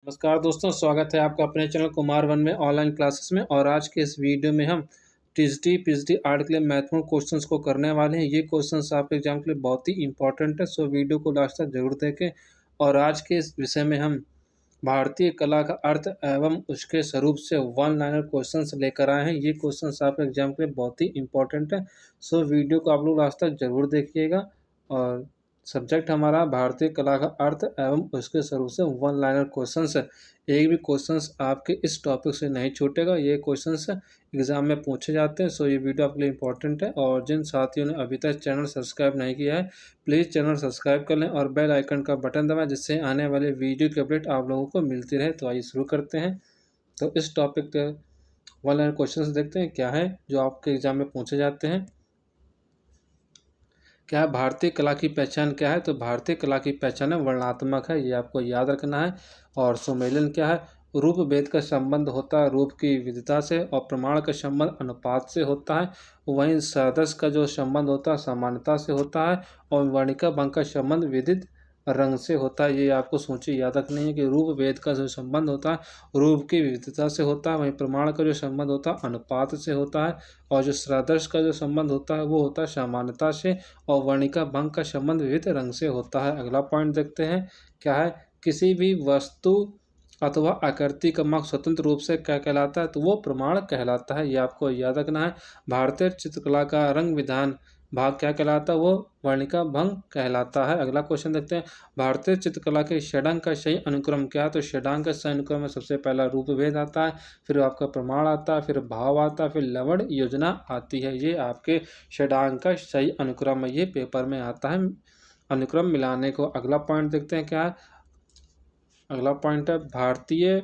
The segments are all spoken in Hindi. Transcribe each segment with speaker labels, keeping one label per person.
Speaker 1: नमस्कार दोस्तों, स्वागत है आपका अपने चैनल कुमार वन में ऑनलाइन क्लासेस में। और आज के इस वीडियो में हम टीजीटी पीएचडी आर्ट के लिए महत्वपूर्ण क्वेश्चंस को करने वाले हैं। ये क्वेश्चंस आपके एग्जाम के लिए बहुत ही इंपॉर्टेंट है, सो वीडियो को लास्ट तक जरूर देखें। और आज के इस विषय में हम भारतीय कला का अर्थ एवं उसके स्वरूप से वन लाइनर क्वेश्चंस लेकर आए हैं। ये क्वेश्चंस आपके एग्जाम के लिए बहुत ही इंपॉर्टेंट है, सो वीडियो को आप लोग लास्ट तक जरूर देखिएगा। और सब्जेक्ट हमारा भारतीय कला का अर्थ एवं उसके स्वरूप से वन लाइनर क्वेश्चंस है। एक भी क्वेश्चंस आपके इस टॉपिक से नहीं छूटेगा, ये क्वेश्चंस एग्जाम में पूछे जाते हैं। सो ये वीडियो आपके लिए इंपॉर्टेंट है। और जिन साथियों ने अभी तक चैनल सब्सक्राइब नहीं किया है, प्लीज़ चैनल सब्सक्राइब कर लें और बेल आइकन का बटन दबाएं, जिससे आने वाले वीडियो की अपडेट आप लोगों को मिलती रहे। तो आइए शुरू करते हैं। तो इस टॉपिक के वन लाइनर क्वेश्चंस देखते हैं क्या है जो आपके एग्जाम में पूछे जाते हैं। क्या है भारतीय कला की पहचान क्या है? तो भारतीय कला की पहचान वर्णनात्मक है, ये आपको याद रखना है। और सुमेलन क्या है? रूप भेद का संबंध होता है रूप की विविधता से, और प्रमाण का संबंध अनुपात से होता है। वहीं सदस्य का जो संबंध होता है समानता से होता है, और वर्णिका भंग का संबंध विदित रंग से होता है। ये आपको सोची याद रखनी है कि रूप भेद का जो संबंध होता है रूप की विविधता से होता है, वहीं प्रमाण का जो संबंध होता है अनुपात से होता है, और जो सदस्य का जो संबंध होता है वो होता है समानता से, और वर्णिका भंग का संबंध विविध रंग से होता है। अगला पॉइंट देखते हैं क्या है। किसी भी वस्तु अथवा आकृति का मार्ग स्वतंत्र रूप से क्या कहलाता है? तो वो प्रमाण कहलाता है, ये आपको याद रखना है। भारतीय चित्रकला का रंग विधान भाग क्या कहलाता है? वो वर्णिका भंग कहलाता है। अगला क्वेश्चन देखते हैं। भारतीय चित्रकला के षडांग का सही अनुक्रम क्या है? तो षडांग का सही अनुक्रम में सबसे पहला रूप भेद आता है, फिर आपका प्रमाण आता है, फिर भाव आता है, फिर लवण योजना आती है। ये आपके षडांग का सही अनुक्रम है, ये पेपर में आता है अनुक्रम मिलाने को। अगला पॉइंट देखते हैं क्या है। अगला पॉइंट है भारतीय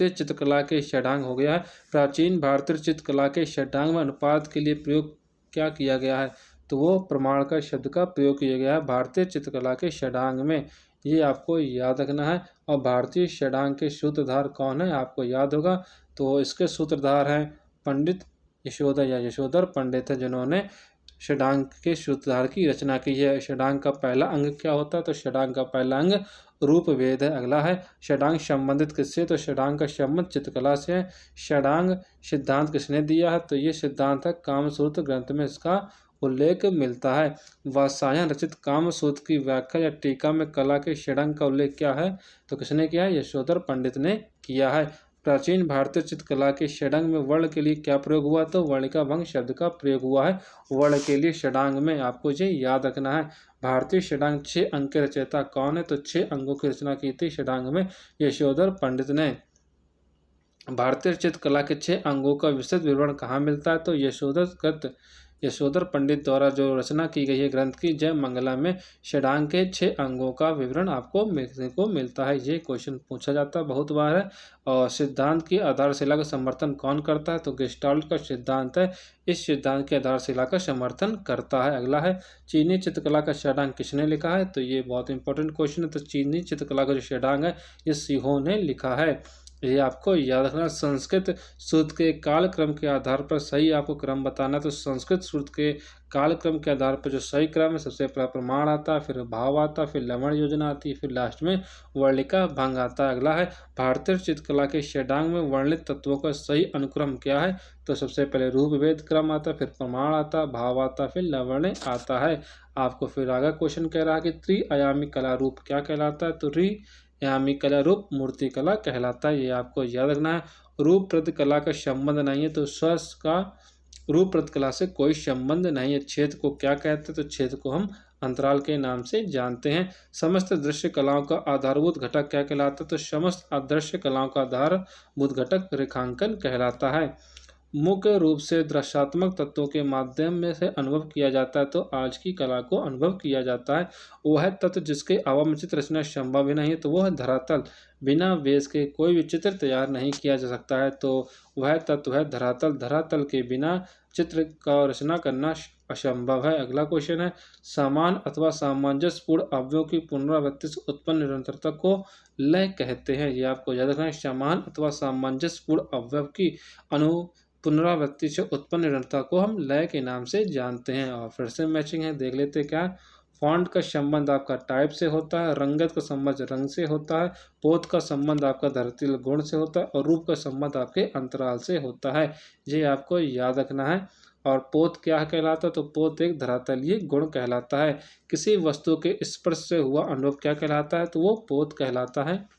Speaker 1: चित्रकला के षडांग हो गया है। प्राचीन भारतीय चित्रकला के षडांग में अनुपात के लिए प्रयोग क्या किया गया है? तो वो प्रमाण का शब्द का प्रयोग किया गया है भारतीय चित्रकला के षडांग में, ये आपको याद रखना है। और भारतीय षडांग के सूत्रधार कौन है? आपको याद होगा। तो इसके सूत्रधार हैं पंडित यशोधर या यशोधर पंडित है, जिन्होंने षडांग के सूत्रधार की रचना की है। षडांग का पहला अंग क्या होता है? तो षडांग का पहला अंग रूप भेद है। अगला है षडांग संबंधित किससे? तो षडांग का संबंध चित्रकला से है। षडांग सिद्धांत किसने दिया है? तो ये सिद्धांत है कामसूत्र ग्रंथ में इसका उल्लेख मिलता है। वात्स्यायन रचित कामसूत्र की व्याख्या या टीका में कला के षडांग का उल्लेख क्या है? तो किसने किया है? यशोधर पंडित ने किया है। प्राचीन भारतीय चित्रकला के षडांग में वर्ण के लिए क्या प्रयोग हुआ? तो वर्णिका भंग शब्द का प्रयोग हुआ है वर्ण के लिए षडांग में, आपको ये याद रखना है। भारतीय षडांग 6 अंक के रचयिता कौन है? तो 6 अंगों की रचना की थी षडांग में यशोधर पंडित ने। भारतीय चित्रकला के 6 अंगों का विस्तृत विवरण कहाँ मिलता है? तो यशोधर पंडित द्वारा जो रचना की गई है ग्रंथ की जय मंगला में षडांग के 6 अंगों का विवरण आपको मिलने को मिलता है। ये क्वेश्चन पूछा जाता है बहुत बार है। और सिद्धांत की आधारशिला का समर्थन कौन करता है? तो गेस्टाल्ट का सिद्धांत है इस सिद्धांत की आधारशिला का समर्थन करता है। अगला है चीनी चित्रकला का षडांग किसने लिखा है? तो ये बहुत इंपॉर्टेंट क्वेश्चन है। तो चीनी चित्रकला का जो षडांग है ये सिहो ने लिखा है, ये आपको याद रखना। संस्कृत सूत्र के कालक्रम के आधार पर सही आपको क्रम बताना। तो संस्कृत सूत्र के कालक्रम के आधार पर जो सही क्रम है, सबसे पहला प्रमाण आता है, फिर भाव आता है, फिर लवण योजना आती है, फिर लास्ट में वर्णिका भंग आता है। अगला है भारतीय चित्रकला के षडांग में वर्णित तत्वों का सही अनुक्रम क्या है? तो सबसे पहले रूप भेद क्रम आता है, फिर प्रमाण आता है, भाव आता है, फिर लवण आता है। आपको फिर आगे क्वेश्चन कह रहा है कि त्रिआयामी कला रूप क्या कहलाता है? तो यामी कला रूप मूर्ति कला कहलाता है, ये आपको याद रखना है। रूप प्रद कला का संबंध नहीं है, तो स्वर्श का रूप प्रद कला से कोई संबंध नहीं है। छेद को क्या कहते हैं? तो छेद को हम अंतराल के नाम से जानते हैं। समस्त दृश्य कलाओं का आधारभूत घटक क्या कहलाता है? तो समस्त अदृश्य कलाओं का आधारभूत घटक रेखांकन कहलाता है। मुख्य रूप से दृश्यात्मक तत्वों के माध्यम में से अनुभव किया जाता है, तो आज की कला को अनुभव किया जाता है। वह तत्व जिसके अवमचित रचना संभव ही नहीं है, तो वह धरातल। बिना बेस के कोई भी चित्र तैयार नहीं किया जा सकता है, तो वह तत्व है धरातल। धरातल के बिना चित्र का रचना करना असंभव है। अगला क्वेश्चन है समान अथवा सामंजस्यपूर्ण अवयवों की पुनरावृत्ति से उत्पन्न निरंतरता को लय कहते हैं, ये आपको याद रखना है। समान अथवा सामंजस्यपूर्ण अवयव की पुनरावृत्ति से उत्पन्न निरंतरता को हम लय के नाम से जानते हैं। और फिर से मैचिंग है, देख लेते क्या फॉन्ट का संबंध आपका टाइप से होता है, रंगत का संबंध रंग से होता है, पोत का संबंध आपका धरातलीय गुण से होता है और रूप का संबंध आपके अंतराल से होता है। ये आपको याद रखना है। और पोत क्या कहलाता है? तो पोत एक धरातलीय गुण कहलाता है। किसी वस्तु के स्पर्श से हुआ अनुभव क्या कहलाता है? तो वो पोत कहलाता है।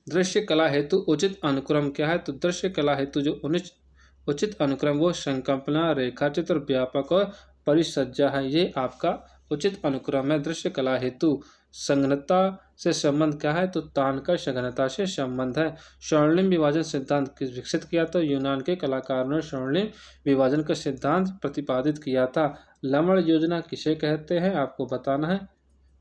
Speaker 1: दृश्य कला हेतु उचित अनुक्रम क्या है? तो दृश्य कला हेतु जो उचित अनुक्रम वो संकल्पना, रेखाचित्र, व्यापक और परिसज्जा है। ये आपका उचित अनुक्रम है दृश्य कला हेतु। संघनता से संबंध क्या है? तो तान का सघनता से संबंध है। स्वर्णिम विभाजन सिद्धांत किस विकसित किया? तो यूनान के कलाकारों ने स्वर्णिम विभाजन का सिद्धांत प्रतिपादित किया था। लवण योजना किसे कहते हैं? आपको बताना है।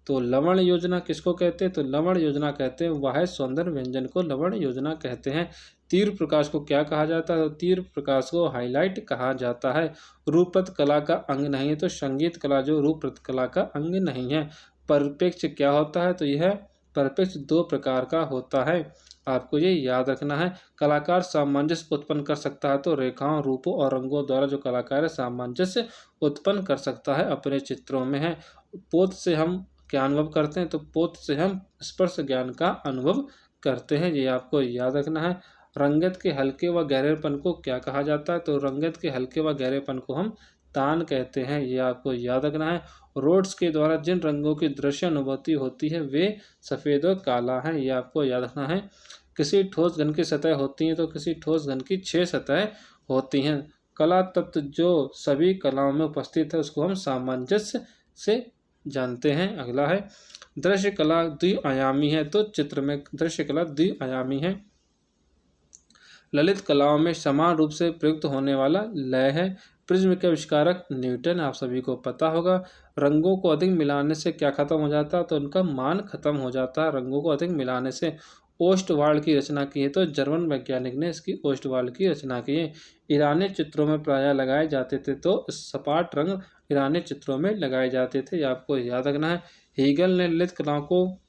Speaker 1: तो लवण योजना किसको कहते हैं? तो लवण योजना कहते हैं वह सौंदर्य व्यंजन को लवण योजना कहते हैं। तीव्र प्रकाश को क्या कहा जाता है? तो तीव्र प्रकाश को हाईलाइट कहा जाता है। रूपरत कला का अंग नहीं है, तो संगीत कला जो रूपरत कला का अंग नहीं है। परिप्रेक्ष्य क्या होता है? तो यह परिप्रेक्ष्य दो प्रकार का होता है, आपको ये याद रखना है। कलाकार सामंजस्य उत्पन्न कर सकता है, तो रेखाओं, रूपों और रंगों द्वारा जो कलाकार है सामंजस्य उत्पन्न कर सकता है अपने चित्रों में है। पोत से हम क्या अनुभव करते हैं? तो पोत से हम स्पर्श ज्ञान का अनुभव करते हैं, ये आपको याद रखना है। रंगत के हल्के व गहरेपन को क्या कहा जाता है? तो रंगत के हल्के व गहरेपन को हम तान कहते हैं, ये आपको याद रखना है। रोड्स के द्वारा जिन रंगों की दृश्य अनुभूति होती है वे सफ़ेद और काला है, ये आपको याद रखना है। किसी ठोस घन की सतह होती हैं, तो किसी ठोस घन की 6 सतह होती हैं। कला तत्व जो सभी कलाओं में उपस्थित है उसको हम सामंजस्य से जानते हैं। अगला है दृश्य कला द्विआयामी है, तो चित्र में दृश्य कला द्विआयामी है। ललित कलाओं में समान रूप से प्रयुक्त होने वाला लय है। प्रिज्म के आविष्कारक न्यूटन, आप सभी को पता होगा। रंगों को अधिक मिलाने से क्या खत्म हो जाता है? तो उनका मान खत्म हो जाता है रंगों को अधिक मिलाने से। ओस्टवाल्ड की रचना की है, तो जर्मन वैज्ञानिक ने इसकी ओस्टवाल्ड की रचना की है। ईरानी चित्रों में प्रायः लगाए जाते थे, तो सपाट रंग ईरानी चित्रों में लगाए जाते थे, ये आपको याद रखना है। हीगल ने ललित कलाओं को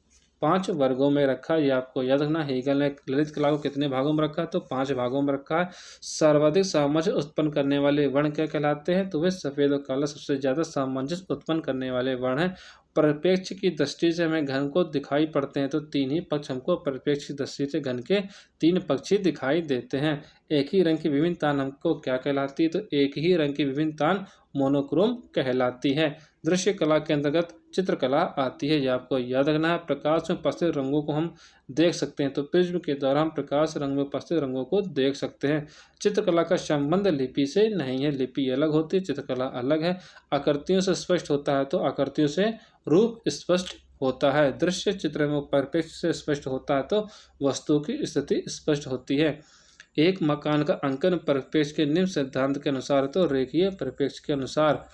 Speaker 1: 5 वर्गों में रखा, ये आपको याद रखना है। हीगल ने ललित कला को कितने भागों में रखा? तो 5 भागों में रखा है। सर्वाधिक सामंजस्य उत्पन्न करने वाले वर्ण क्या कहलाते हैं? तो वे सफ़ेद और काला सबसे ज़्यादा सामंजस्य उत्पन्न करने वाले वर्ण हैं। परिप्रेक्ष्य की दृष्टि से हमें घन को दिखाई पड़ते हैं, तो 3 ही पक्ष हमको परिप्रेक्ष्य की दृष्टि से घन के 3 पक्ष ही दिखाई देते हैं। एक ही रंग की विभिन्न तान हमको क्या कहलाती है? तो एक ही रंग की विभिन्न तान मोनोक्रोम कहलाती है। दृश्य कला के अंतर्गत चित्रकला आती है, ये आपको याद रखना है। प्रकाश में उपस्थित रंगों को हम देख सकते हैं, तो प्रिज्म के द्वारा हम प्रकाश रंग में उपस्थित रंगों को देख सकते हैं। चित्रकला का संबंध लिपि से नहीं है, लिपि अलग होती है, चित्रकला अलग है। आकृतियों से स्पष्ट होता है, तो आकृतियों से रूप स्पष्ट होता है। दृश्य चित्र में परिप्रेक्ष्य से स्पष्ट होता है, तो वस्तु की स्थिति स्पष्ट होती है। एक मकान का अंकन परिप्रेक्ष्य के निम्न सिद्धांत के अनुसार, तो रेखीय परिप्रेक्ष्य के अनुसार।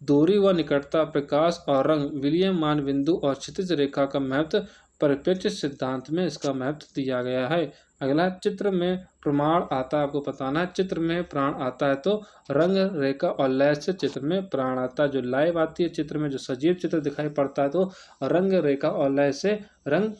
Speaker 1: दूरी व निकटता, प्रकाश और रंग, विलियम मान बिंदु और क्षितिज रेखा का महत्व परिप्रेक्ष्य सिद्धांत में इसका महत्व दिया गया है। अगला चित्र में प्रमाण आता है, आपको बताना है। चित्र में प्राण आता है, तो रंग, रेखा और लय से चित्र में प्राण आता है। जो लय आती है चित्र में, जो सजीव चित्र दिखाई पड़ता है, तो रंग, रेखा और लय से रंग,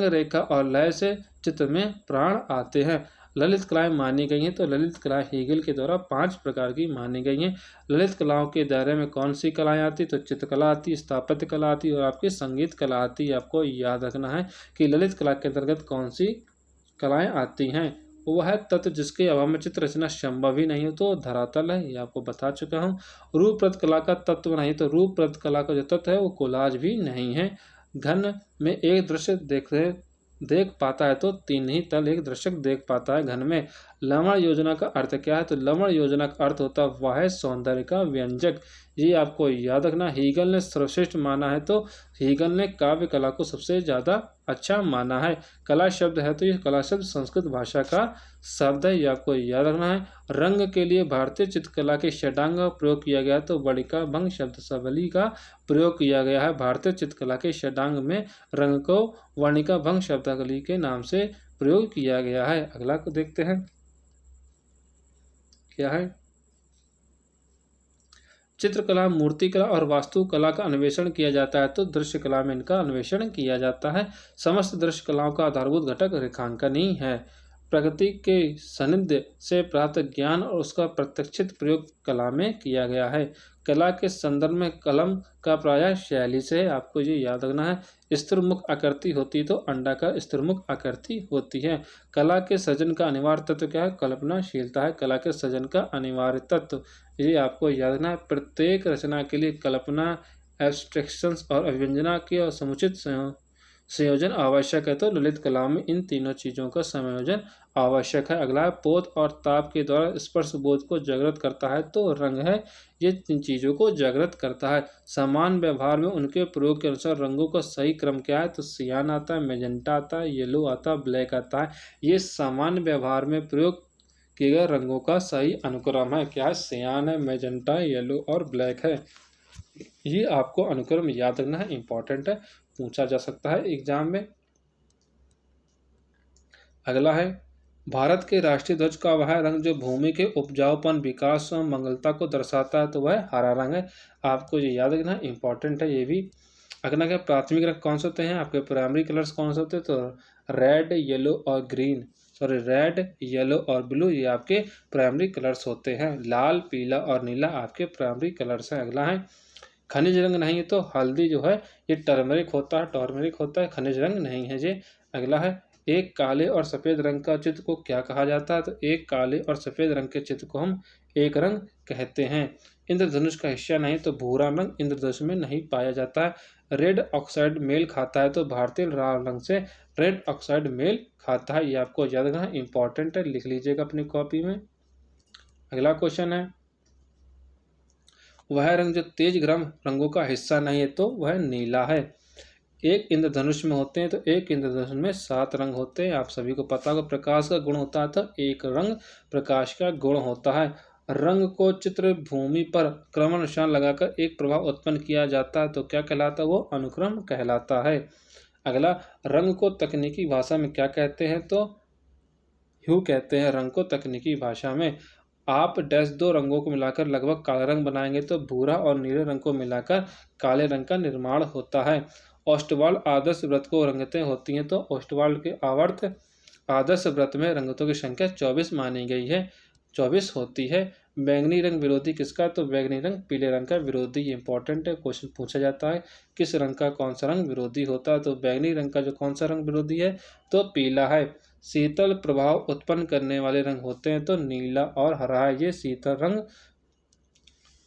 Speaker 1: रेखा और लय से चित्र में प्राण आते हैं। ललित कलाएं मानी गई हैं, तो ललित कलाएं हीगल के द्वारा 5 प्रकार की मानी गई हैं। ललित कलाओं के दायरे में कौन सी कलाएं आती? तो चित्रकला आती, स्थापत्य कला आती और आपकी संगीत कला आती है। आपको याद रखना है कि ललित कला के अंतर्गत कौन सी कलाएं आती हैं। वह है तत्व जिसके अभाव में चित्र रचना संभव ही नहीं हो, तो धरातल है, ये आपको बता चुका हूँ। रूपरत कला का तत्व नहीं, तो रूपरत कला का जो तत्व है वो कोलाज भी नहीं है। घन में एक दृश्य देख पाता है, तो 3 ही तल एक दर्शक देख पाता है घन में। लवण योजना का अर्थ क्या है? तो लवण योजना का अर्थ होता है वह है सौंदर्य का व्यंजक, ये आपको याद रखना। हीगल ने सर्वश्रेष्ठ माना है, तो हीगल ने काव्य कला को सबसे ज़्यादा अच्छा माना है। कला शब्द है, तो ये कला शब्द संस्कृत भाषा का शब्द है, ये आपको याद रखना है। रंग के लिए भारतीय चित्रकला के षडांग का प्रयोग किया गया, तो वणिका भंग शब्द सबली का प्रयोग किया गया है। भारतीय चित्रकला के षडांग में रंग को वणिका भंग शब्दावली के नाम से प्रयोग किया गया है। अगला को देखते हैं, क्या है? चित्रकला, मूर्तिकला और वास्तुकला का अन्वेषण किया जाता है, तो दृश्य कला में इनका अन्वेषण किया जाता है। समस्त दृश्य कलाओं का आधारभूत घटक रेखांकन ही है। प्रकृति के सानिध्य से प्राप्त ज्ञान और उसका प्रत्यक्षित प्रयोग कला में किया गया है। कला के संदर्भ में कलम का प्रायः शैली से आपको ये याद रखना है। स्थिरमुख आकृति होती तो अंडाकार स्थिरमुख आकृति होती है। कला के सृजन का अनिवार्य तत्व क्या है? कल्पनाशीलता है। कला के सृजन का अनिवार्य तत्व ये आपको याद रखना है। प्रत्येक रचना के लिए कल्पना, एब्स्ट्रैक्शंस और अभिव्यंजना की और समुचित संयोजन आवश्यक है। तो ललित कला में इन तीनों चीज़ों का संयोजन आवश्यक है। अगला है पोत और ताप के द्वारा स्पर्श बोध को जागृत करता है तो रंग है, ये तीन चीज़ों को जागृत करता है। समान व्यवहार में उनके प्रयोग के अनुसार रंगों का सही क्रम क्या है? तो सियान आता है, मैजेंटा आता है, येलो आता है, ब्लैक आता है। ये सामान्य व्यवहार में प्रयोग किए गए रंगों का सही अनुक्रम है। क्या है? सियान है, मैजेंटा है, येलो और ब्लैक है। ये आपको अनुक्रम याद रखना है, इंपॉर्टेंट है, पूछा जा सकता है एग्जाम में। अगला है भारत के राष्ट्रीय ध्वज का वह रंग जो भूमि के उपजाऊपन, विकास और मंगलता को दर्शाता है तो वह हरा रंग है। आपको ये याद रखना है, इंपॉर्टेंट है ये भी। अगला क्या प्राथमिक रंग कौन से होते हैं? आपके प्राइमरी कलर्स कौन से होते हैं? तो रेड, येलो और ग्रीन, सॉरी रेड, येलो और ब्लू ये आपके प्राइमरी कलर्स होते हैं। लाल, पीला और नीला आपके प्राइमरी कलर्स हैं। अगला है खनिज रंग नहीं है तो हल्दी जो है ये टर्मरिक होता है, खनिज रंग नहीं है ये। अगला है एक काले और सफ़ेद रंग का चित्र को क्या कहा जाता है? तो एक काले और सफ़ेद रंग के चित्र को हम एक रंग कहते हैं। इंद्रधनुष का हिस्सा नहीं तो भूरा रंग इंद्रधनुष में नहीं पाया जाता है। रेड ऑक्साइड मेल खाता है तो भारतीय लाल रंग से रेड ऑक्साइड मेल खाता है। ये आपको याद रखना है, इंपॉर्टेंट है, लिख लीजिएगा अपनी कॉपी में। अगला क्वेश्चन है वह रंग जो तेज गर्म रंगों का हिस्सा नहीं है तो वह नीला है। एक इंद्रधनुष में होते हैं तो एक इंद्रधनुष में 7 रंग होते हैं। आप सभी को पता होगा प्रकाश का गुण होता है तो एक रंग प्रकाश का गुण होता है। रंग को चित्र भूमि पर क्रमानुसार लगाकर एक प्रभाव उत्पन्न किया जाता है तो क्या कहलाता है? वो अनुक्रम कहलाता है। अगला रंग को तकनीकी भाषा में क्या कहते हैं? तो ह्यू कहते हैं रंग को तकनीकी भाषा में। आप डैश दो रंगों को मिलाकर लगभग काला रंग बनाएंगे तो भूरा और नीले रंग को मिलाकर काले रंग का निर्माण होता है। ओस्टवाल्ड आदर्श वृत्त को रंगतें होती हैं तो ओस्टवाल्ड के आवर्त आदर्श वृत्त में रंगतों की संख्या 24 मानी गई है, 24 होती है। बैंगनी रंग विरोधी किसका? तो बैंगनी रंग पीले रंग का विरोधी। इंपॉर्टेंट है, क्वेश्चन पूछा जाता है किस रंग का कौन सा रंग विरोधी होता है? तो बैंगनी रंग का जो कौन सा रंग विरोधी है? तो पीला है। शीतल प्रभाव उत्पन्न करने वाले रंग होते हैं तो नीला और हरा है।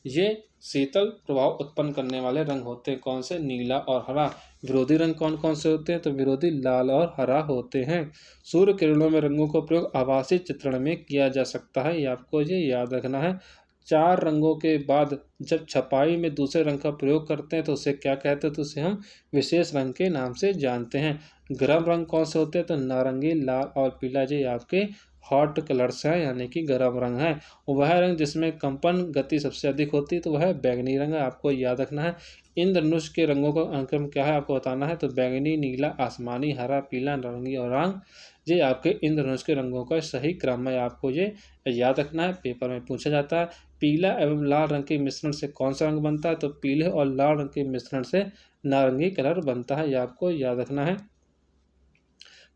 Speaker 1: ये शीतल प्रभाव उत्पन्न करने वाले रंग होते हैं कौन से? नीला और हरा। विरोधी रंग कौन कौन से होते हैं? तो विरोधी लाल और हरा होते हैं। सूर्य किरणों में रंगों का प्रयोग आभासी चित्रण में किया जा सकता है, ये आपको ये याद रखना है। 4 रंगों के बाद जब छपाई में दूसरे रंग का प्रयोग करते हैं तो उसे क्या कहते हैं? तो उसे हम विशेष रंग के नाम से जानते हैं। गर्म रंग कौन से होते हैं? तो नारंगी, लाल और पीला ये आपके हॉट कलर्स हैं, यानी कि गर्म रंग है। वह रंग जिसमें कंपन गति सबसे अधिक होती है तो वह बैंगनी रंग है, आपको याद रखना है। इंद्रधनुष के रंगों का अनुक्रम क्या है आपको बताना है? तो बैंगनी, नीला, आसमानी, हरा, पीला, नारंगी और रंग ये आपके इंद्रधनुष के रंगों का सही क्रम है, आपको ये याद रखना है, पेपर में पूछा जाता है। पीला एवं लाल रंग के मिश्रण से कौन सा रंग बनता है? तो पीले और लाल रंग के मिश्रण से नारंगी कलर बनता है, ये आपको याद रखना है।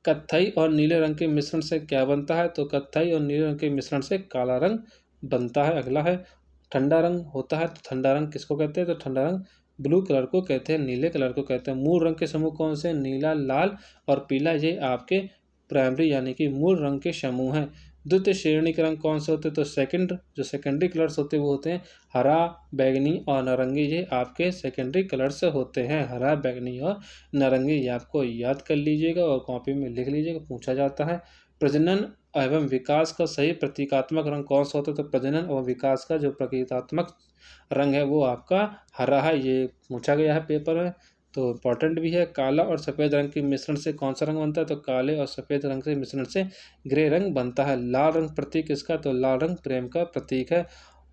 Speaker 1: कत्थई और नीले रंग के मिश्रण से क्या बनता है? तो कत्थई और नीले रंग के मिश्रण से काला रंग बनता है। अगला है ठंडा रंग होता है तो ठंडा रंग किसको कहते हैं? तो ठंडा रंग ब्लू कलर को कहते हैं, नीले कलर को कहते हैं। मूल रंग के समूह कौन से? नीला, लाल और पीला ये आपके प्राइमरी यानी कि मूल रंग के समूह हैं। द्वितीय श्रेणी के रंग कौन से होते हैं? तो सेकेंडरी कलर्स होते हैं वो होते हैं हरा, बैगनी और नारंगी, ये आपके सेकेंडरी कलर्स होते हैं। हरा, बैगनी और नारंगी ये आपको याद कर लीजिएगा और कॉपी में लिख लीजिएगा, पूछा जाता है। प्रजनन एवं विकास का सही प्रतीकात्मक रंग कौन सा होता है? तो प्रजनन और विकास का जो प्रतीकात्मक रंग है वो आपका हरा है, ये पूछा गया है पेपर में तो इम्पॉर्टेंट भी है। काला और सफ़ेद रंग के मिश्रण से कौन सा रंग बनता है? तो काले और सफ़ेद रंग के मिश्रण से ग्रे रंग बनता है। लाल रंग प्रतीक इसका? तो लाल रंग प्रेम का प्रतीक है।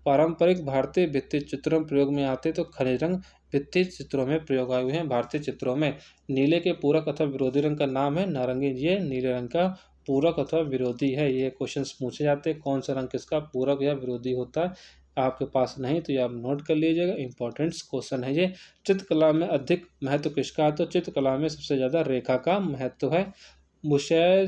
Speaker 1: पारंपरिक भारतीय भित्ति चित्रों में प्रयोग में आते तो खनिज रंग भित्ति चित्रों में प्रयोग आए हुए हैं। भारतीय चित्रों में नीले के पूरक अथवा विरोधी रंग का नाम है नारंगी, ये नीले रंग का पूरक अथवा विरोधी है। ये क्वेश्चंस पूछे जाते हैं कौन सा रंग किसका पूरक या विरोधी होता है, आपके पास नहीं तो ये आप नोट कर लीजिएगा, इंपॉर्टेंट क्वेश्चन है ये। चित्रकला में अधिक महत्व किसका है? तो चित्रकला में सबसे ज़्यादा रेखा का महत्व है। मुशैल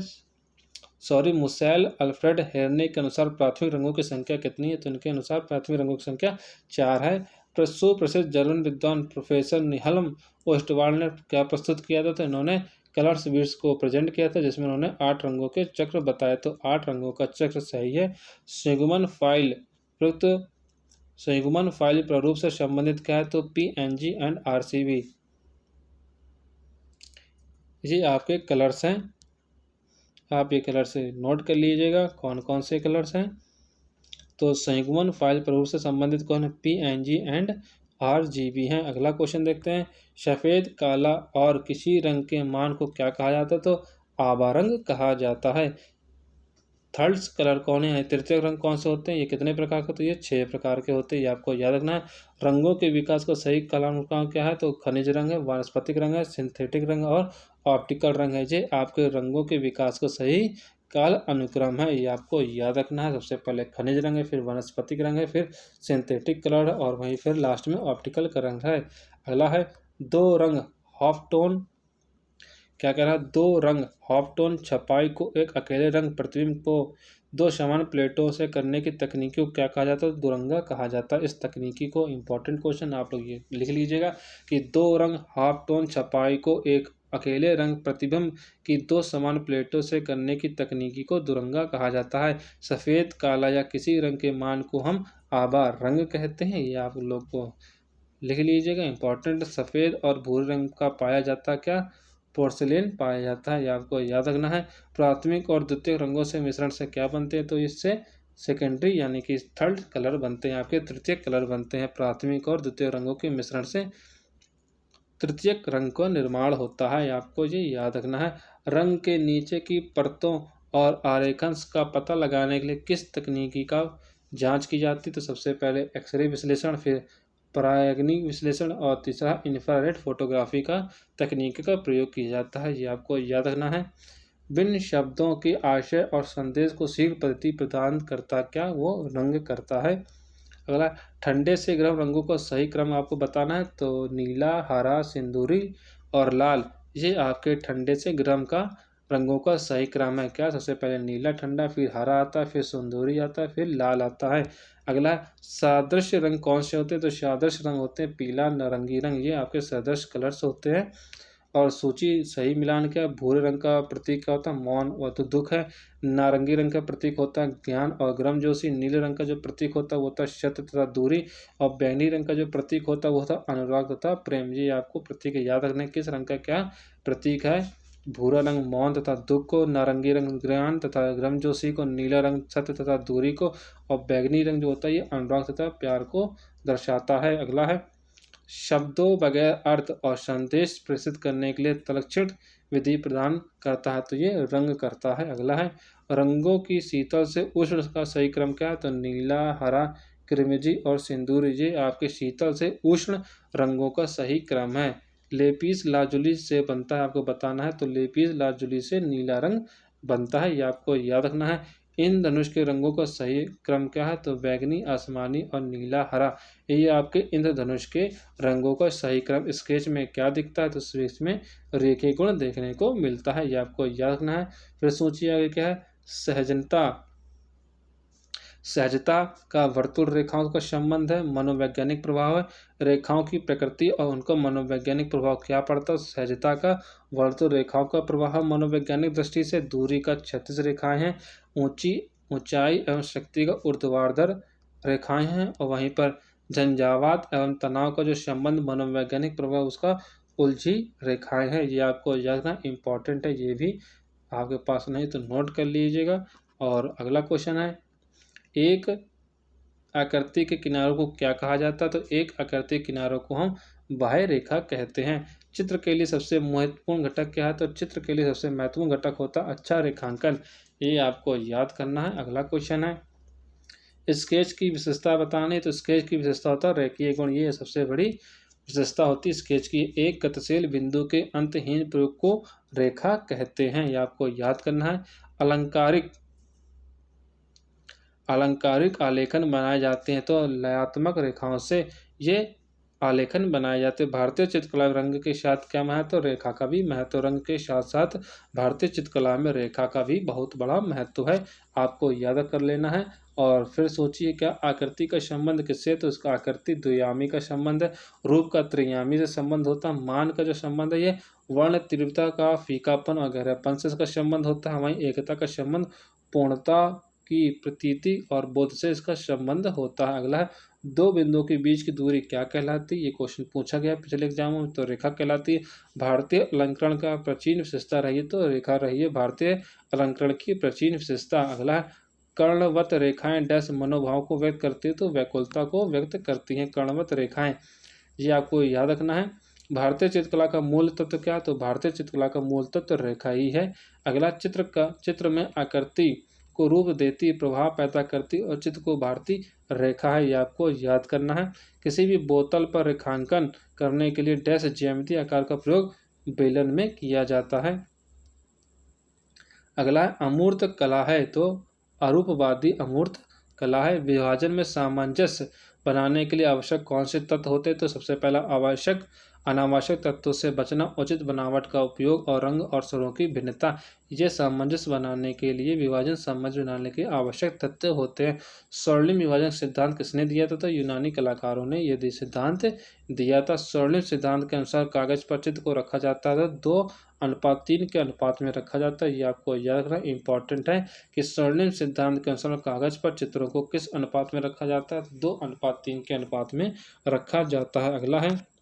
Speaker 1: अल्फ्रेड हेरने के अनुसार प्राथमिक रंगों की संख्या कितनी है? तो इनके अनुसार प्राथमिक रंगों की संख्या 4 है। सुप्रसिद्ध जर्मन विद्वान प्रोफेसर निहलम ओस्टवाल्ड ने क्या प्रस्तुत किया था? तो इन्होंने कलर्स बीड्स को प्रेजेंट किया था, जिसमें उन्होंने 8 रंगों के चक्र बताए। तो 8 रंगों का चक्र सही है। सिगमन फाइल प्रयुक्त सिगमन फाइल प्रारूप से संबंधित क्या है? तो PNG एंड RCB। ये आपके कलर्स हैं, आप ये कलर से नोट कर लीजिएगा कौन कौन से कलर्स हैं। तो सिगमन फाइल प्रारूप से संबंधित कौन है? PNG एंड RGB हैं। अगला क्वेश्चन देखते हैं। सफ़ेद, काला और किसी रंग के मान को क्या कहा जाता है? तो आभा रंग कहा जाता है। थर्ड्स कलर कौन है? तृतीयक रंग कौन से होते हैं? ये कितने प्रकार के होते हैं? ये 6 प्रकार के होते हैं, ये आपको याद रखना है। रंगों के विकास का सही कालानुक्रम क्या है? तो खनिज रंग है, वानस्पतिक रंग है, सिंथेटिक रंग और ऑप्टिकल रंग है। ये आपके रंगों के विकास का सही काल अनुक्रम है, ये आपको याद रखना है। सबसे पहले खनिज रंग है, फिर वनस्पतिक रंग है, फिर सिंथेटिक कलर और वहीं फिर लास्ट में ऑप्टिकल का रंग है। अगला है 2 रंग हाफ टोन। क्या कह रहा है? 2 रंग हाफ टोन छपाई को एक अकेले रंग प्रतिबिंब को 2 समान प्लेटों से करने की तकनीक को क्या कहा जाता है? दुरंगा कहा जाता है। इस तकनीकी को इंपॉर्टेंट क्वेश्चन आप लोग ये लिख लीजिएगा कि 2 रंग हाफ टोन छपाई को एक अकेले रंग प्रतिबिंब की 2 समान प्लेटों से करने की तकनीकी को दुरंगा कहा जाता है। सफ़ेद, काला या किसी रंग के मान को हम आभा रंग कहते हैं, ये आप लोग को लिख लीजिएगा इंपॉर्टेंट। सफ़ेद और भूरे रंग का पाया जाता क्या? पोर्सिलेन पाया जाता है, ये आपको याद रखना है। प्राथमिक और द्वितीयक रंगों से मिश्रण से क्या बनते हैं? तो इससे सेकेंडरी यानी कि थर्ड कलर बनते हैं, आपके तृतीयक कलर बनते हैं। प्राथमिक और द्वितीय रंगों के मिश्रण से तृतीयक रंग का निर्माण होता है, आपको ये याद रखना है। रंग के नीचे की परतों और आरेखन का पता लगाने के लिए किस तकनीकी का जांच की जाती है? तो सबसे पहले एक्सरे विश्लेषण, फिर परागनिक विश्लेषण और तीसरा इंफ्रारेड फोटोग्राफी का तकनीक का प्रयोग किया जाता है, ये आपको याद रखना है। भिन्न शब्दों के आशय और संदेश को शीघ्र पद्धति प्रदान करता क्या? वो रंग करता है। अगला ठंडे से गर्म रंगों का सही क्रम आपको बताना है। तो नीला, हरा, सिंदूरी और लाल, ये आपके ठंडे से गर्म का रंगों का सही क्रम है। क्या? सबसे पहले नीला ठंडा, फिर हरा आता है, फिर सिंदूरी आता है, फिर लाल आता है। अगला सादृश्य रंग कौन से होते हैं? तो सादृश्य रंग होते हैं पीला, नारंगी रंग, ये आपके सादृश्य कलर्स होते हैं। और सूची सही मिलान क्या? भूरे रंग का प्रतीक क्या होता है? मौन व तो दुख है। नारंगी रंग का प्रतीक होता है ज्ञान और गर्मजोशी। नीले रंग का जो प्रतीक होता है वो होता है सत्य तथा दूरी। और बैंगनी रंग का जो प्रतीक होता है वो होता है अनुराग तथा प्रेम। ये आपको प्रतीक याद रखना है, किस रंग का क्या प्रतीक है। भूरा रंग मौन तथा दुख को, नारंगी रंग ज्ञान तथा गर्मजोशी को, नीला रंग सत्य तथा दूरी को और बैंगनी रंग जो होता है ये अनुराग तथा प्यार को दर्शाता है। अगला है शब्दों बगैर अर्थ और संदेश प्रेषित करने के लिए तलक्षण विधि प्रदान करता है, तो ये रंग करता है। अगला है रंगों की शीतल से उष्ण का सही क्रम क्या है? तो नीला, हरा, क्रिमिजी और सिंदूरी, ये आपके शीतल से उष्ण रंगों का सही क्रम है। लेपिस लाजुली से बनता है, आपको बताना है। तो लेपिस लाजुली से नीला रंग बनता है, ये आपको याद रखना है। इन धनुष के रंगों का सही क्रम क्या है? तो बैगनी, आसमानी और नीला, हरा, ये आपके इंद्रधनुष के रंगों का सही क्रम। स्केच में क्या दिखता है? तो स्केच में रेखे गुण देखने को मिलता है, ये आपको याद रखना है। फिर सोचिए आगे क्या है? सहजनता, सहजता का वर्तुल रेखाओं का संबंध है, मनोवैज्ञानिक प्रभाव है। रेखाओं की प्रकृति और उनका मनोवैज्ञानिक प्रभाव क्या पड़ता है? सहजता का वर्तुल रेखाओं का प्रभाव मनोवैज्ञानिक दृष्टि से दूरी का 36 रेखाएं हैं। ऊंचाई एवं शक्ति का ऊर्ध्वाधर रेखाएं हैं। और वहीं पर झंझावात एवं तनाव का जो संबंध मनोवैज्ञानिक प्रभाव उसका उलझी रेखाएं हैं, ये आपको याद रखना इंपॉर्टेंट है। ये भी आपके पास नहीं तो नोट कर लीजिएगा। और अगला क्वेश्चन है एक आकृति के किनारों को क्या कहा जाता है? तो एक आकृति के किनारों को हम बाह्य रेखा कहते हैं। चित्र के लिए सबसे महत्वपूर्ण घटक क्या है? तो चित्र के लिए सबसे महत्वपूर्ण घटक होता है अच्छा रेखांकन, ये आपको याद करना है। अगला क्वेश्चन है स्केच की विशेषता बतानी। तो स्केच की विशेषता होता है रेखीय गुण, ये सबसे बड़ी विशेषता होती है स्केच की। एक गतिशील बिंदु के अंतहीन प्रयोग को रेखा कहते हैं, ये आपको याद करना है। अलंकारिक आलेखन बनाए जाते हैं तो लयात्मक रेखाओं से, ये आलेखन बनाए जाते हैं। भारतीय चित्रकला में रंग के साथ क्या महत्व, रेखा का भी महत्व। रंग के साथ साथ भारतीय चित्रकला में रेखा का भी बहुत बड़ा महत्व है, आपको याद कर लेना है। और फिर सोचिए क्या आकृति का संबंध किससे, तो इसका आकृति द्वियामी का संबंध है। रूप का त्रियामी से संबंध होता है। मान का जो संबंध है ये वर्ण तीव्रता का फीकापन और गहरापन से इसका संबंध होता है। वहीं एकता का संबंध पूर्णता की प्रतीति और बोध से इसका संबंध होता है। अगला है, दो बिंदुओं के बीच की दूरी क्या कहलाती है, ये क्वेश्चन पूछा गया पिछले एग्जामों में, तो रेखा कहलाती है। भारतीय अलंकरण का प्राचीन विशेषता रही है, तो रेखा रही है भारतीय अलंकरण की प्राचीन विशेषता। अगला है, कर्णवत रेखाएं डैश मनोभाव को व्यक्त करती है, तो व्याकुलता को व्यक्त करती हैं कर्णवत रेखाएं, ये आपको याद रखना है। भारतीय चित्रकला का मूल तत्व क्या, तो भारतीय चित्रकला का मूल तत्व रेखा ही है। अगला, चित्र में आकृति को रूप देती, प्रभाव पैदा करती और चित्र को भारती रेखा है, ये आपको याद करना है। किसी भी बोतल पर रेखांकन करने के लिए डैश ज्यामितीय आकार का प्रयोग बेलन में किया जाता है। अगला है, अमूर्त कला है, तो अरूपवादी अमूर्त कला है। विभाजन में सामंजस्य बनाने के लिए आवश्यक कौन से तत्व होते हैं, तो सबसे पहला आवश्यक अनावश्यक तत्वों से बचना, उचित बनावट का उपयोग और रंग और स्वरों की भिन्नता, ये सामंजस्य बनाने के लिए, विभाजन सामंजस्य बनाने के आवश्यक तत्व होते हैं। स्वर्णिम विभाजन सिद्धांत किसने दिया था, तो यूनानी कलाकारों ने यह सिद्धांत दिया था। स्वर्णिम सिद्धांत के अनुसार कागज पर चित्र को रखा जाता था 2:3 के अनुपात में रखा जाता है, ये आपको याद रखना इंपॉर्टेंट है कि स्वर्णिम सिद्धांत के अनुसार कागज पर चित्रों को किस अनुपात में रखा जाता है, 2:3 के अनुपात में रखा जाता है। अगला है,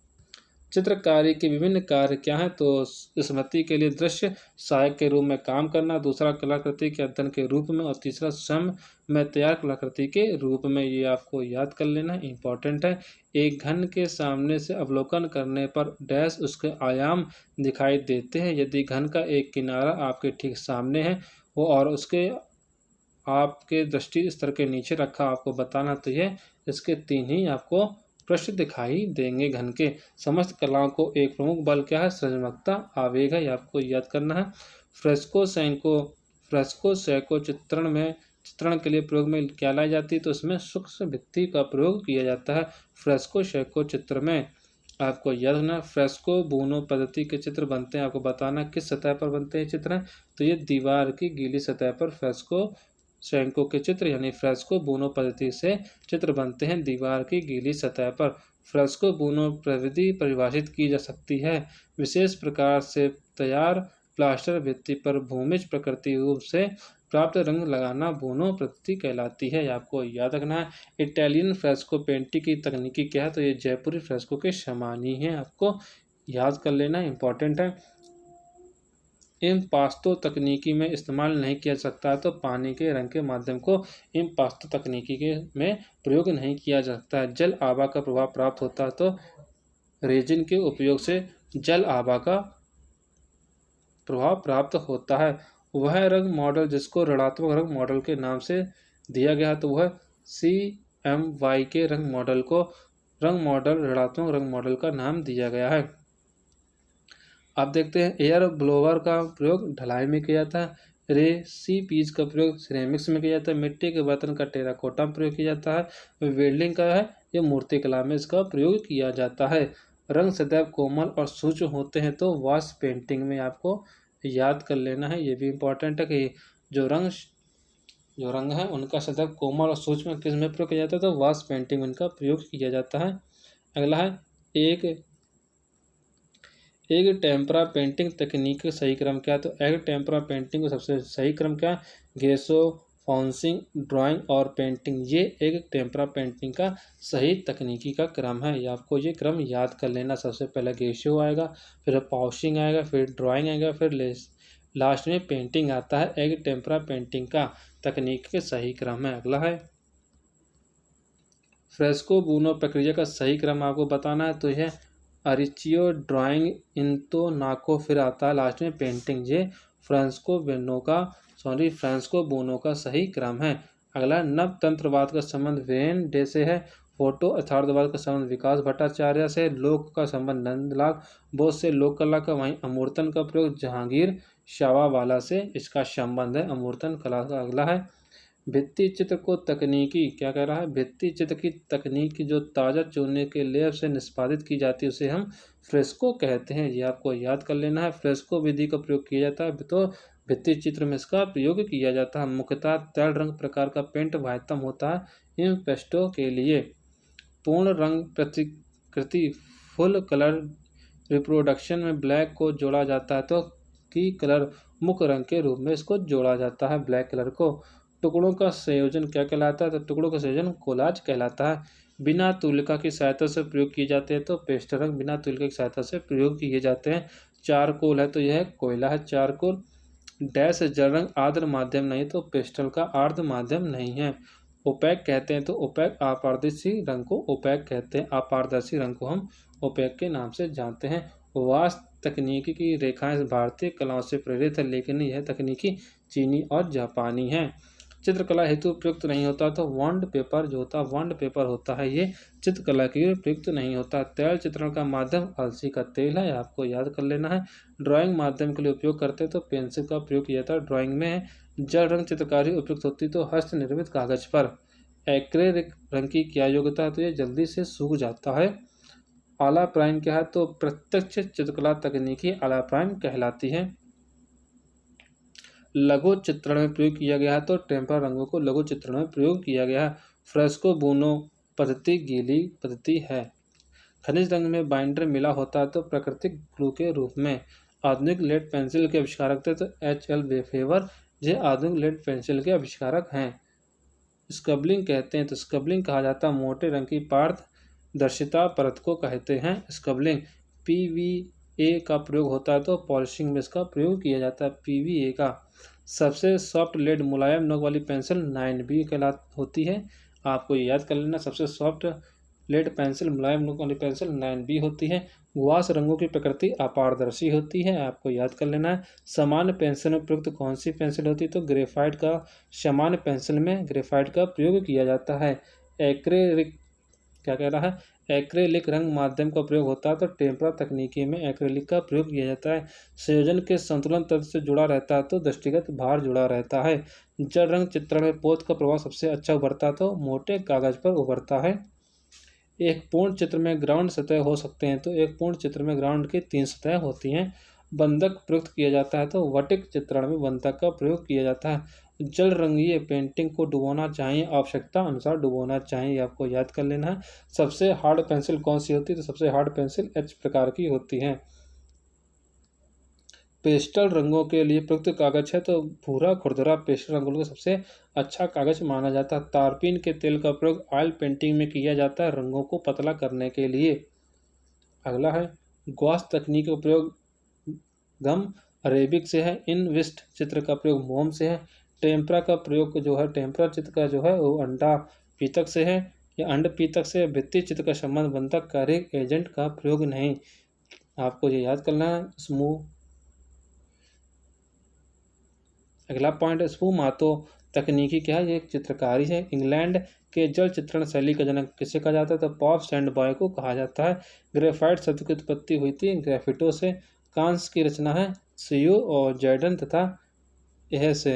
Speaker 1: चित्रकारी के विभिन्न कार्य क्या हैं, तो स्मृति के लिए दृश्य सहायक के रूप में काम करना, दूसरा कलाकृति के अध्ययन के रूप में, और तीसरा स्वयं में तैयार कलाकृति के रूप में, ये आपको याद कर लेना इंपॉर्टेंट है। एक घन के सामने से अवलोकन करने पर डैश उसके आयाम दिखाई देते हैं। यदि घन का एक किनारा आपके ठीक सामने है वो और उसके आपके दृष्टि स्तर के नीचे रखा आपको बताना, तो ये इसके 3 ही आपको प्रश्न दिखाई देंगे। घन के समस्त कलाओं को एक प्रमुख बल क्या है, सृजनात्मकता आवेग है, ये आपको याद करना है। फ्रेस्को सैको चित्रण के लिए प्रयोग में क्या लाई जाती है, तो उसमें सूक्ष्म भित्ति का प्रयोग किया जाता है। फ्रेस्को सैको चित्र में आपको याद रखना, फ्रेस्को बूनो पद्धति के चित्र बनते हैं, आपको बताना किस सतह पर बनते हैं चित्र, तो ये दीवार की गीली सतह पर फ्रेस्को सैको के चित्र यानी फ्रेस्को बूनो पद्धति से चित्र बनते हैं दीवार की गीली सतह पर। फ्रेस्को बूनो प्रविधि परिभाषित की जा सकती है, विशेष प्रकार से तैयार प्लास्टर भित्ति पर भूमिज प्रकृति रूप से प्राप्त रंग लगाना बूनो पद्धति कहलाती है, आपको याद रखना है। इटालियन फ्रेस्को पेंटिंग की तकनीकी क्या है, तो ये जयपुरी फ्रेस्को के समान ही है, आपको याद कर लेना इंपॉर्टेंट है। इम्पास्तो तकनीकी में इस्तेमाल नहीं किया सकता, तो पानी के रंग के माध्यम को इम्पास्तो तकनीकी के में प्रयोग नहीं किया जा सकता है। जल आभा का प्रभाव प्राप्त होता है, तो रेजिन के उपयोग से जल आभा का प्रभाव प्राप्त होता है। वह रंग मॉडल जिसको ऋणात्मक रंग मॉडल के नाम से दिया गया, तो वह CMY के रंग मॉडल को ऋणात्मक रंग मॉडल का नाम दिया गया है। आप देखते हैं एयर ब्लोवर का प्रयोग ढलाई में किया जाता है। रेसिपीज का प्रयोग सिरेमिक्स में किया जाता है। मिट्टी के बर्तन का टेराकोटा में प्रयोग किया जाता है। वेल्डिंग का है ये मूर्ति कला में इसका प्रयोग किया जाता है। रंग सदैव कोमल और सूक्ष्म होते हैं, तो वॉश पेंटिंग में आपको याद कर लेना है, ये भी इम्पोर्टेंट है कि जो रंग है उनका सदैव कोमल और सूक्ष्म किस में प्रयोग किया जाता है, तो वॉश पेंटिंग में इनका प्रयोग किया जाता है। अगला है एक टेम्परा पेंटिंग तकनीक का सही क्रम क्या है, तो एक टेम्परा पेंटिंग का सबसे सही क्रम क्या है, गेसो, फाउंसिंग, ड्राइंग और पेंटिंग, ये एक टेम्परा पेंटिंग का सही तकनीकी का क्रम है। ये आपको ये क्रम याद कर लेना, सबसे पहले गेसो आएगा, फिर पाउसिंग आएगा, फिर ड्राइंग आएगा, फिर लास्ट में पेंटिंग आता है। एक टेम्परा पेंटिंग का तकनीक के सही क्रम है। अगला है फ्रेस्को बूनो प्रक्रिया का सही क्रम आपको बताना है, तो यह अरिचियो, ड्राइंग, इंतोनाको, फिर आता है लास्ट में पेंटिंग, ये फ्रांसिस्को बोनो का सही क्रम है। अगला नव तंत्रवाद का संबंध वेन डे से है। फोटो यथार्थवाद का संबंध विकास भट्टाचार्य से। लोक का संबंध नंदलाल बोस से। लोक कला का वहीं अमूर्तन का प्रयोग जहांगीर शावावाला से इसका संबंध है, अमूर्तन कला का। अगला है भित्ति चित्र को तकनीकी क्या कह रहा है, भित्ति चित्र की तकनीक जो ताज़ा चूने के लेप से निष्पादित की जाती है उसे हम फ्रेस्को कहते हैं। ये आपको याद कर लेना है। फ्रेस्को विधि का प्रयोग किया जाता है तो भित्ति चित्र में इसका प्रयोग किया जाता है। मुख्यतः तैल रंग प्रकार का पेंट वायतम होता है इन पेस्टो के लिए। पूर्ण रंग प्रतिकृति फुल कलर रिप्रोडक्शन में ब्लैक को जोड़ा जाता है तो की कलर मुख्य रंग के रूप में इसको जोड़ा जाता है, ब्लैक कलर को। टुकड़ों का संयोजन क्या कहलाता है, तो टुकड़ों का संयोजन कोलाज कहलाता है। बिना तुलिका की सहायता से प्रयोग किए जाते हैं तो पेस्टल रंग बिना तुलिका की सहायता से प्रयोग किए जाते हैं। चारकोल है तो यह कोयला है चारकोल। डैश जल रंग आर्द्र माध्यम नहीं तो पेस्टल का आर्द्र माध्यम नहीं है। ओपैक कहते हैं तो ओपैक अपारदर्शी रंग को ओपैक कहते हैं, अपारदर्शी रंग को हम ओपैक के नाम से जानते हैं। वास्तु तकनीकी की रेखाएं भारतीय कलाओं से प्रेरित है लेकिन यह तकनीकी चीनी और जापानी है। चित्रकला हेतु प्रयुक्त नहीं होता तो वॉन्ड पेपर जो होता है वॉन्ड पेपर होता है, ये चित्रकला के लिए प्रयुक्त नहीं होता। तैल चित्रण का माध्यम अलसी का तेल है, आपको याद कर लेना है। ड्राइंग माध्यम के लिए उपयोग करते हैं तो पेंसिल का प्रयोग किया जाता है ड्राइंग में। जल रंग चित्रकारी उपयुक्त होती तो हस्त निर्मित कागज पर। एक्रेलिक रंग की क्या योग्यता है, तो ये जल्दी से सूख जाता है। आला प्राइम क्या है, तो प्रत्यक्ष चित्रकला तकनीकी आला प्राइम कहलाती है। लघु चित्रण में प्रयोग किया गया है तो टेम्पर रंगों को लघु चित्रण में प्रयोग किया गया है। फ्रेस्को बूनो पद्धति गीली पद्धति है। खनिज रंग में बाइंडर मिला होता है तो प्राकृतिक ग्लू के रूप में। आधुनिक लेड पेंसिल के आविष्कारक थे तो H.L. वेफेवर, ये आधुनिक लेड पेंसिल के आविष्कारक हैं। स्क्रबलिंग कहते हैं तो स्क्रबलिंग कहा जाता है मोटे रंग की पारदर्शिता परत को कहते हैं स्क्रबलिंग। PVA का प्रयोग होता है तो पॉलिशिंग में इसका प्रयोग किया जाता है PVA का। सबसे सॉफ्ट लेड मुलायम नोक वाली पेंसिल 9B होती है, आपको याद कर लेना। सबसे सॉफ्ट लेड पेंसिल मुलायम नोक वाली पेंसिल 9B होती है। गुआस रंगों की प्रकृति अपारदर्शी होती है, आपको याद कर लेना है। सामान्य पेंसिल में प्रयुक्त कौन सी पेंसिल होती है, तो ग्रेफाइट का सामान्य पेंसिल में ग्रेफाइट का प्रयोग किया जाता है। एक्रेलिक क्या कह रहा है, एक्रेलिक रंग माध्यम का प्रयोग होता है तो टेम्परा तकनीकी में एक्रेलिक का प्रयोग किया जाता है। संयोजन के संतुलन तत्व से जुड़ा रहता है तो दृष्टिगत भार जुड़ा रहता है। जल रंग चित्रण में पोत का प्रभाव सबसे अच्छा उभरता है तो मोटे कागज पर उभरता है। एक पूर्ण चित्र में ग्राउंड सतह हो सकते हैं तो एक पूर्ण चित्र में ग्राउंड की 3 सतह होती हैं। बंधक प्रयुक्त किया जाता है तो वटिक चित्रण में बंधक का प्रयोग किया जाता है। जल रंगीय पेंटिंग को डुबोना चाहिए, आवश्यकता अनुसार डुबोना चाहिए, आपको याद कर लेना है। सबसे हार्ड पेंसिल कौन सी होती है, तो सबसे हार्ड पेंसिल H प्रकार की होती है। पेस्टल रंगों के लिए प्रयुक्त कागज है तो भूरा खुरदरा पेस्टल रंगों का सबसे अच्छा कागज माना जाता है। तारपीन के तेल का प्रयोग ऑयल पेंटिंग में किया जाता है रंगों को पतला करने के लिए। अगला है गॉस तकनीक का प्रयोग गम अरेबिक से है। इनविस्ट चित्र का प्रयोग मोम से है। टेम्परा का प्रयोग जो है टेम्परा चित्र का जो है वो अंडा पीतक से है या अंड पीतक से। भित्ति चित्र का संबंध बनता कारिक एजेंट का प्रयोग नहीं, आपको ये याद करना है। स्मूथ अगला पॉइंट स्फुमातो तकनीकी क्या है, ये एक चित्रकारी है। इंग्लैंड के जल चित्रण शैली का जनक किसे कहा जाता है, तो पॉप सैंडबॉय को कहा जाता है। ग्रेफाइट शब्द की उत्पत्ति हुई थी ग्रेफिटो से। कांस की रचना है सीयू और जैडन तथा यह से,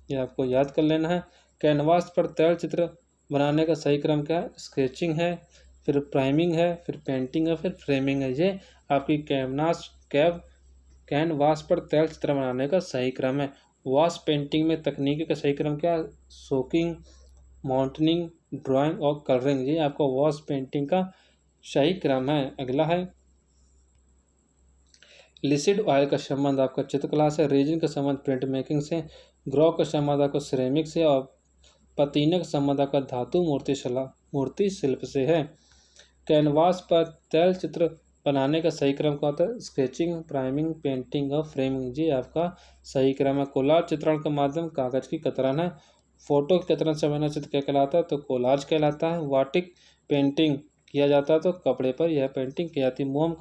Speaker 1: ये आपको याद कर लेना है। कैनवास पर तैल चित्र बनाने का सही क्रम क्या है, स्केचिंग है, फिर प्राइमिंग है, फिर पेंटिंग है, फिर फ्रेमिंग है। ये आपकी कैनवास पर तैल चित्र बनाने का सही क्रम है। वॉश पेंटिंग में तकनीकी का सही क्रम क्या, सोकिंग, माउंटनिंग, ड्राइंग और कलरिंग, ये आपका वॉश पेंटिंग का सही क्रम है। अगला है लिसिड ऑयल का संबंध आपका चित्रकला से। रेजिन का संबंध प्रिंट मेकिंग से। ग्रो का संबंध आपका सिरेमिक से और पतीना का संबंध आपका धातु मूर्ति शिल्प से है। कैनवास पर तैल चित्र बनाने का सही क्रम क्या होता है, स्केचिंग, प्राइमिंग, पेंटिंग और फ्रेमिंग, जी आपका सही क्रम है। कोलाज चित्रण का माध्यम कागज की कतरन है। फोटो की कतरन से बना चित्र क्या कहलाता है, तो कोलाज कहलाता है। वाटिक पेंटिंग किया जाता है तो कपड़े पर यह पेंटिंग की जाती है। मोम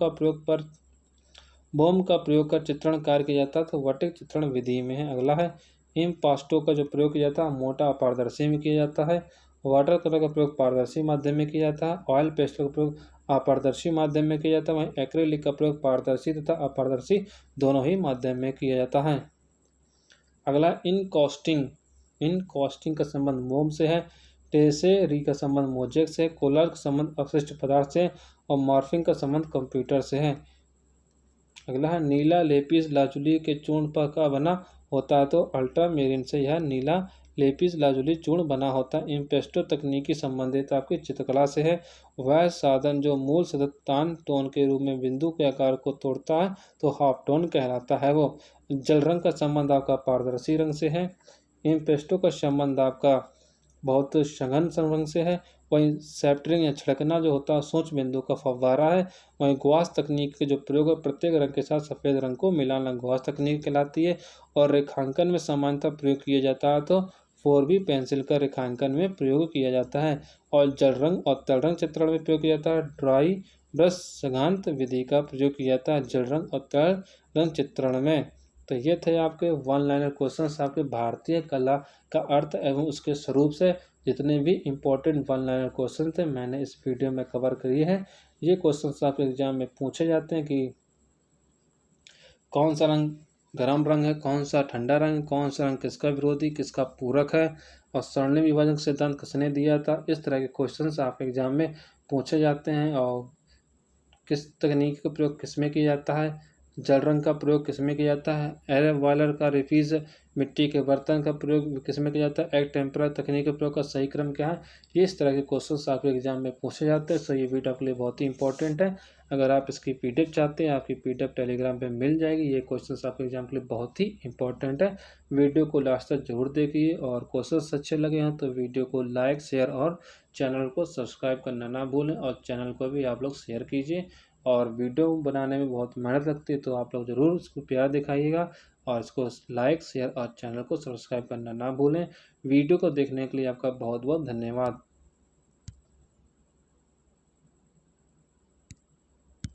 Speaker 1: का प्रयोग कर चित्रण कार्य किया जाता है तो वटिक चित्रण विधि में है। अगला है इम्पास्टो का जो प्रयोग किया जाता है मोटा अपारदर्शी में किया जाता है। वाटर कलर का प्रयोग पारदर्शी माध्यम में किया जाता है। ऑयल पेस्टल का प्रयोग अपारदर्शी माध्यम में किया जाता है। वहीं एक्रेलिक का प्रयोग पारदर्शी तथा अपारदर्शी दोनों ही माध्यम में किया जाता है। अगला इनकास्टिंग इन कॉस्टिंग का संबंध मोम से है। टेसेरी का संबंध मोजेक से है। कोलार का संबंध अपशिष्ट पदार्थ से है। और मॉर्फिंग का संबंध कंप्यूटर से है। अगला है नीला लेपिस लाजुली के चूर्ण पर का बना होता है, तो अल्ट्रामेरिन से यह नीला लेपिस लाजुली चूर्ण बना होता है। इम्पेस्टो तकनीकी संबंधित आपकी चित्रकला से है। वह साधन जो मूल सतत तान टोन के रूप में बिंदु के आकार को तोड़ता है, तो हाफ टोन कहलाता है वो। जल रंग का संबंध आपका पारदर्शी रंग से है। इम्पेस्टो का संबंध आपका बहुत सघन रंग से है। वहीं सैप्टरिंग या छिड़कना जो होता है सूक्ष्म बिंदु का फव्वारा है। वहीं गुआस तकनीक के जो प्रयोग है प्रत्येक रंग के साथ सफ़ेद रंग को मिलाना गुआस तकनीक कहलाती है। और रेखांकन में सामान्यतः प्रयोग किया जाता है, तो 4B पेंसिल का रेखांकन में प्रयोग किया जाता है। और जल रंग और तल रंग चित्रण में प्रयोग किया जाता है। ड्राई ब्रश सघांत विधि का प्रयोग किया जाता है जल रंग और तल रंग चित्रण में। तो ये थे आपके वन लाइनर क्वेश्चंस आपके भारतीय कला का अर्थ एवं उसके स्वरूप से जितने भी इम्पोर्टेंट वन लाइनर क्वेश्चन थे मैंने इस वीडियो में कवर करिए हैं। ये क्वेश्चंस आपके एग्जाम में पूछे जाते हैं कि कौन सा रंग गर्म रंग है, कौन सा ठंडा रंग, कौन सा रंग किसका विरोधी किसका पूरक है, और स्वर्णिम विभाजन सिद्धांत किसने दिया था। इस तरह के क्वेश्चंस आपके एग्जाम में पूछे जाते हैं। और किस तकनीक का प्रयोग किसमें किया जाता है, जल रंग का प्रयोग किसमें किया जाता है, एयर बॉयलर का रिफीज मिट्टी के बर्तन का प्रयोग किसमें किया जाता है, एग टेम्परा तकनीक के प्रयोग का सही क्रम क्या है। ये इस तरह के क्वेश्चंस आपके एग्जाम में पूछे जाते हैं। सो ये वीडियो आपके लिए बहुत ही इंपॉर्टेंट है। अगर आप इसकी PDF चाहते हैं, आपकी PDF टेलीग्राम पे मिल जाएगी। ये क्वेश्चंस आपके एग्जाम के लिए बहुत ही इंपॉर्टेंट है। वीडियो को लास्ट तक जरूर देखिए, और क्वेश्चंस अच्छे लगे हैं तो वीडियो को लाइक शेयर और चैनल को सब्सक्राइब करना ना भूलें, और चैनल को भी आप लोग शेयर कीजिए। और वीडियो बनाने में बहुत मेहनत लगती है, तो आप लोग ज़रूर इसको प्यार दिखाइएगा, और इसको लाइक शेयर और चैनल को सब्सक्राइब करना ना भूलें। वीडियो को देखने के लिए आपका बहुत बहुत धन्यवाद।